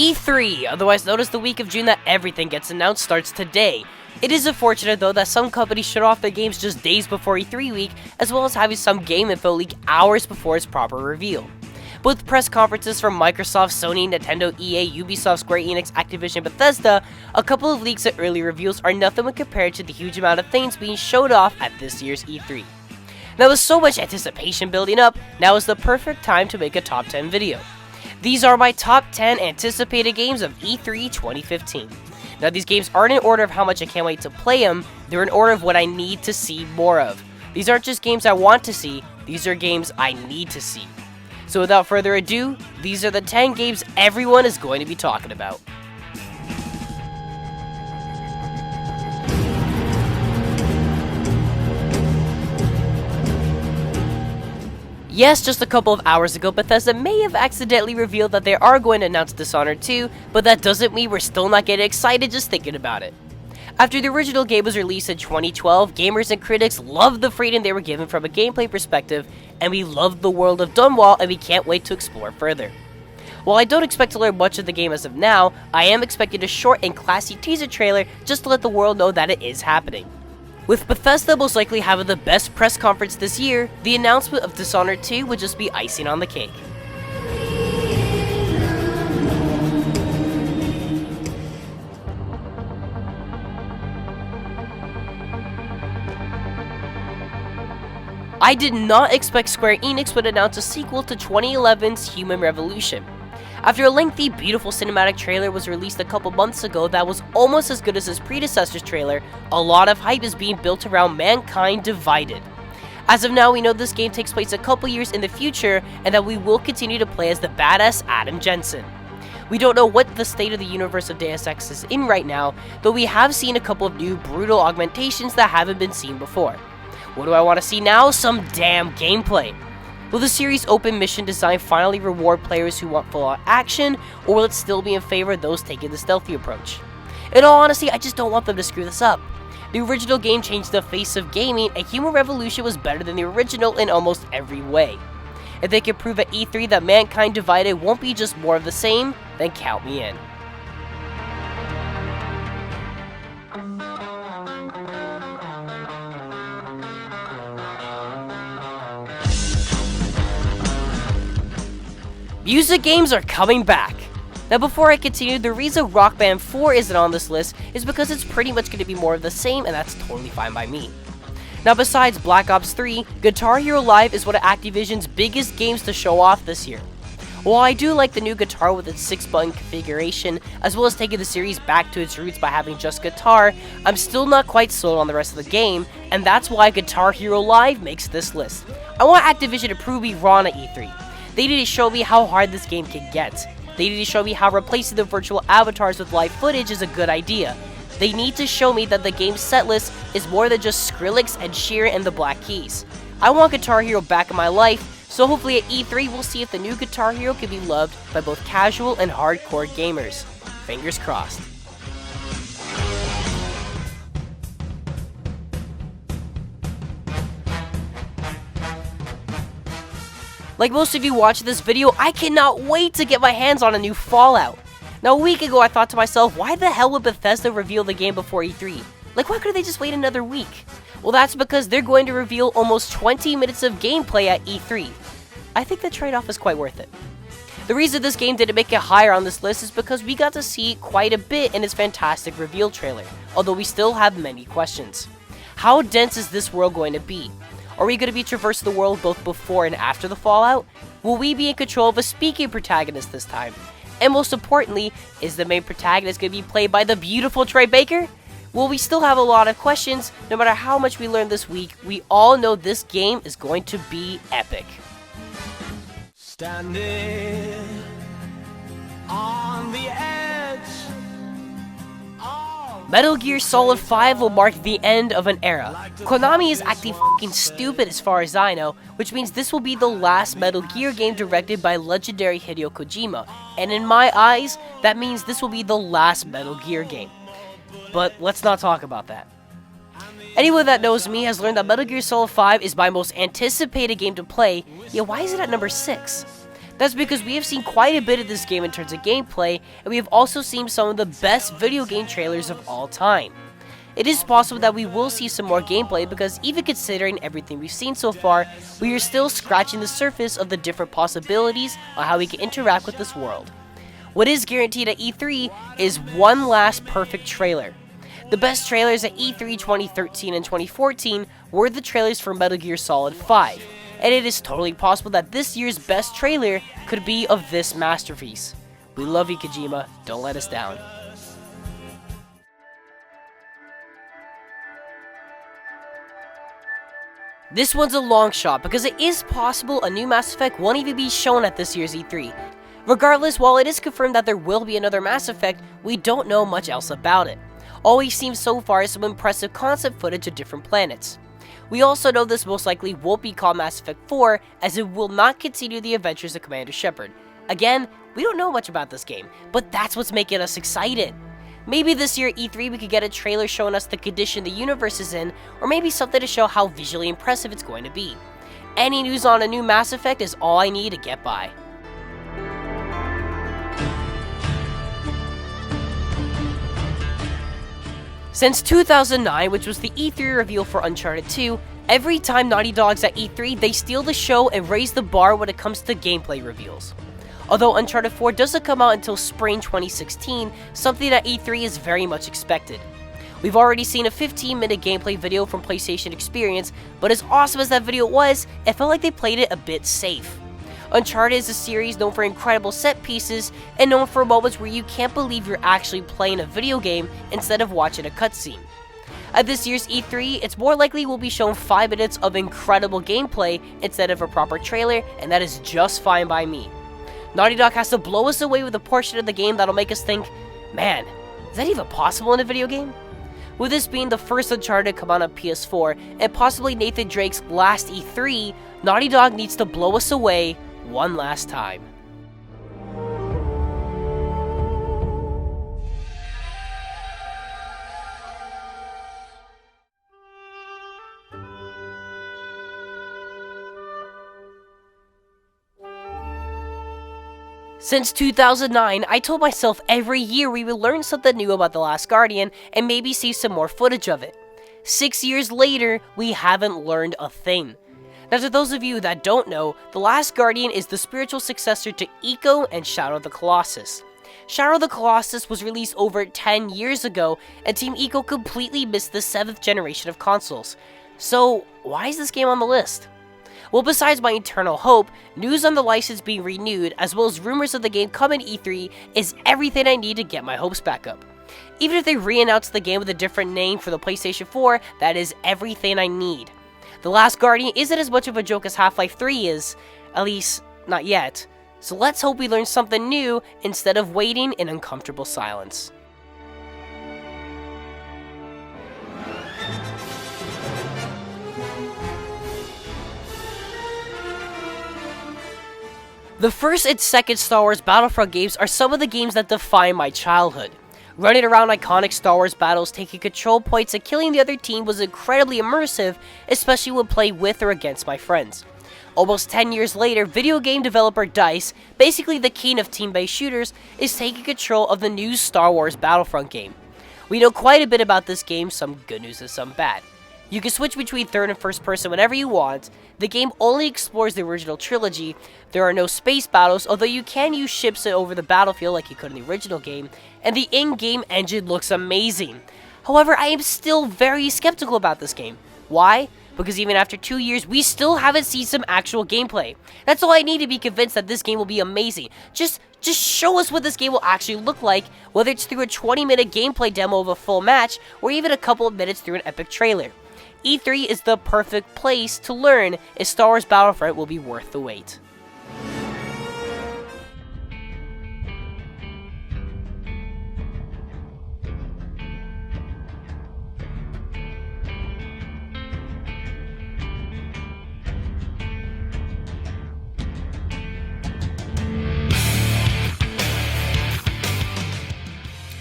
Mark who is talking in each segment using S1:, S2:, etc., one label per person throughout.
S1: E3, otherwise known as the week of June that everything gets announced, starts today. It is unfortunate though that some companies shut off their games just days before E3 week, as well as having some game info leak hours before its proper reveal. With press conferences from Microsoft, Sony, Nintendo, EA, Ubisoft, Square Enix, Activision, Bethesda, a couple of leaks and early reveals are nothing when compared to the huge amount of things being showed off at this year's E3. Now with so much anticipation building up, now is the perfect time to make a top 10 video. These are my top 10 anticipated games of E3 2015. Now these games aren't in order of how much I can't wait to play them, they're in order of what I need to see more of. These aren't just games I want to see, these are games I need to see. So without further ado, these are the 10 games everyone is going to be talking about. Yes, just a couple of hours ago, Bethesda may have accidentally revealed that they are going to announce Dishonored 2, but that doesn't mean we're still not getting excited just thinking about it. After the original game was released in 2012, gamers and critics loved the freedom they were given from a gameplay perspective, and we loved the world of Dunwall and we can't wait to explore further. While I don't expect to learn much of the game as of now, I am expecting a short and classy teaser trailer just to let the world know that it is happening. With Bethesda most likely having the best press conference this year, the announcement of Dishonored 2 would just be icing on the cake. I did not expect Square Enix would announce a sequel to 2011's Human Revolution. After a lengthy, beautiful cinematic trailer was released a couple months ago that was almost as good as its predecessor's trailer, a lot of hype is being built around Mankind Divided. As of now, we know this game takes place a couple years in the future and that we will continue to play as the badass Adam Jensen. We don't know what the state of the universe of Deus Ex is in right now, though we have seen a couple of new brutal augmentations that haven't been seen before. What do I want to see now? Some damn gameplay. Will the series' open mission design finally reward players who want full-on action, or will it still be in favor of those taking the stealthy approach? In all honesty, I just don't want them to screw this up. The original game changed the face of gaming, and Human Revolution was better than the original in almost every way. If they can prove at E3 that Mankind Divided won't be just more of the same, then count me in. Music games are coming back. Now before I continue, the reason Rock Band 4 isn't on this list is because it's pretty much going to be more of the same, and that's totally fine by me. Now besides Black Ops 3, Guitar Hero Live is one of Activision's biggest games to show off this year. While I do like the new guitar with its 6-button configuration, as well as taking the series back to its roots by having just guitar, I'm still not quite sold on the rest of the game, and that's why Guitar Hero Live makes this list. I want Activision to prove me wrong at E3. They need to show me how hard this game can get. They need to show me how replacing the virtual avatars with live footage is a good idea. They need to show me that the game's setlist is more than just Skrillex and Sheeran and the Black Keys. I want Guitar Hero back in my life, so hopefully at E3 we'll see if the new Guitar Hero can be loved by both casual and hardcore gamers. Fingers crossed. Like most of you watching this video, I cannot wait to get my hands on a new Fallout. Now a week ago I thought to myself, why the hell would Bethesda reveal the game before E3? Like why couldn't they just wait another week? Well that's because they're going to reveal almost 20 minutes of gameplay at E3. I think the trade-off is quite worth it. The reason this game didn't make it higher on this list is because we got to see quite a bit in its fantastic reveal trailer, although we still have many questions. How dense is this world going to be? Are we going to be traversing the world both before and after the Fallout? Will we be in control of a speaking protagonist this time? And most importantly, is the main protagonist going to be played by the beautiful Troy Baker? Well, we still have a lot of questions. No matter how much we learn this week, we all know this game is going to be epic.
S2: Standing on the edge.
S1: Metal Gear Solid 5 will mark the end of an era. Konami is acting f***ing stupid as far as I know, which means this will be the last Metal Gear game directed by legendary Hideo Kojima, and in my eyes, that means this will be the last Metal Gear game. But let's not talk about that. Anyone that knows me has learned that Metal Gear Solid 5 is my most anticipated game to play, yet why is it at number 6? That's because we have seen quite a bit of this game in terms of gameplay, and we have also seen some of the best video game trailers of all time. It is possible that we will see some more gameplay because even considering everything we've seen so far, we are still scratching the surface of the different possibilities on how we can interact with this world. What is guaranteed at E3 is one last perfect trailer. The best trailers at E3 2013 and 2014 were the trailers for Metal Gear Solid 5, and it is totally possible that this year's best trailer could be of this masterpiece. We love you, Kojima, don't let us down. This one's a long shot because it is possible a new Mass Effect won't even be shown at this year's E3. Regardless, while it is confirmed that there will be another Mass Effect, we don't know much else about it. All we've seen so far is some impressive concept footage of different planets. We also know this most likely won't be called Mass Effect 4, as it will not continue the adventures of Commander Shepard. Again, we don't know much about this game, but that's what's making us excited. Maybe this year at E3 we could get a trailer showing us the condition the universe is in, or maybe something to show how visually impressive it's going to be. Any news on a new Mass Effect is all I need to get by. Since 2009, which was the E3 reveal for Uncharted 2, every time Naughty Dog's at E3, they steal the show and raise the bar when it comes to gameplay reveals. Although Uncharted 4 doesn't come out until spring 2016, something at E3 is very much expected. We've already seen a 15-minute gameplay video from PlayStation Experience, but as awesome as that video was, it felt like they played it a bit safe. Uncharted is a series known for incredible set pieces and known for moments where you can't believe you're actually playing a video game instead of watching a cutscene. At this year's E3, it's more likely we'll be shown 5 minutes of incredible gameplay instead of a proper trailer, and that is just fine by me. Naughty Dog has to blow us away with a portion of the game that'll make us think, man, is that even possible in a video game? With this being the first Uncharted to come out on PS4, and possibly Nathan Drake's last E3, Naughty Dog needs to blow us away one last time. Since 2009, I told myself every year we would learn something new about The Last Guardian and maybe see some more footage of it. 6 years later, we haven't learned a thing. Now, to those of you that don't know, The Last Guardian is the spiritual successor to Ico and Shadow of the Colossus. Shadow of the Colossus was released over 10 years ago, and Team Ico completely missed the 7th generation of consoles. So, why is this game on the list? Well, besides my eternal hope, news on the license being renewed, as well as rumors of the game coming E3, is everything I need to get my hopes back up. Even if they re-announce the game with a different name for the PlayStation 4, that is everything I need. The Last Guardian isn't as much of a joke as Half-Life 3 is, at least, not yet. So let's hope we learn something new instead of waiting in uncomfortable silence. The first and second Star Wars Battlefront games are some of the games that define my childhood. Running around iconic Star Wars battles, taking control points, and killing the other team was incredibly immersive, especially when played with or against my friends. Almost 10 years later, video game developer DICE, basically the king of team-based shooters, is taking control of the new Star Wars Battlefront game. We know quite a bit about this game, some good news and some bad. You can switch between third and first person whenever you want. The game only explores the original trilogy. There are no space battles, although you can use ships over the battlefield like you could in the original game, and the in-game engine looks amazing. However, I am still very skeptical about this game. Why? Because even after 2 years, we still haven't seen some actual gameplay. That's all I need to be convinced that this game will be amazing. Just show us what this game will actually look like, whether it's through a 20-minute gameplay demo of a full match, or even a couple of minutes through an epic trailer. E3 is the perfect place to learn if Star Wars Battlefront will be worth the wait.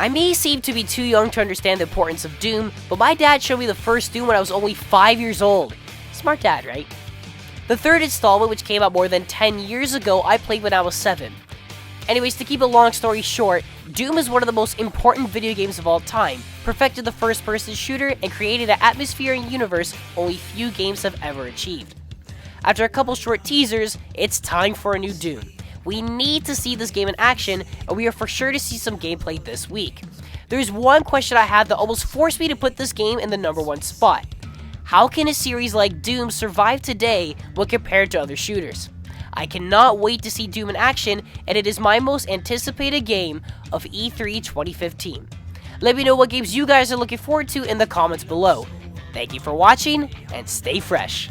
S1: I may seem to be too young to understand the importance of Doom, but my dad showed me the first Doom when I was only 5 years old. Smart dad, right? The third installment, which came out more than 10 years ago, I played when I was 7. Anyways, to keep a long story short, Doom is one of the most important video games of all time, perfected the first-person shooter, and created an atmosphere and universe only few games have ever achieved. After a couple short teasers, it's time for a new Doom. We need to see this game in action, and we are for sure to see some gameplay this week. There's one question I have that almost forced me to put this game in the #1 spot. How can a series like Doom survive today when compared to other shooters? I cannot wait to see Doom in action, and it is my most anticipated game of E3 2015. Let me know what games you guys are looking forward to in the comments below. Thank you for watching, and stay fresh.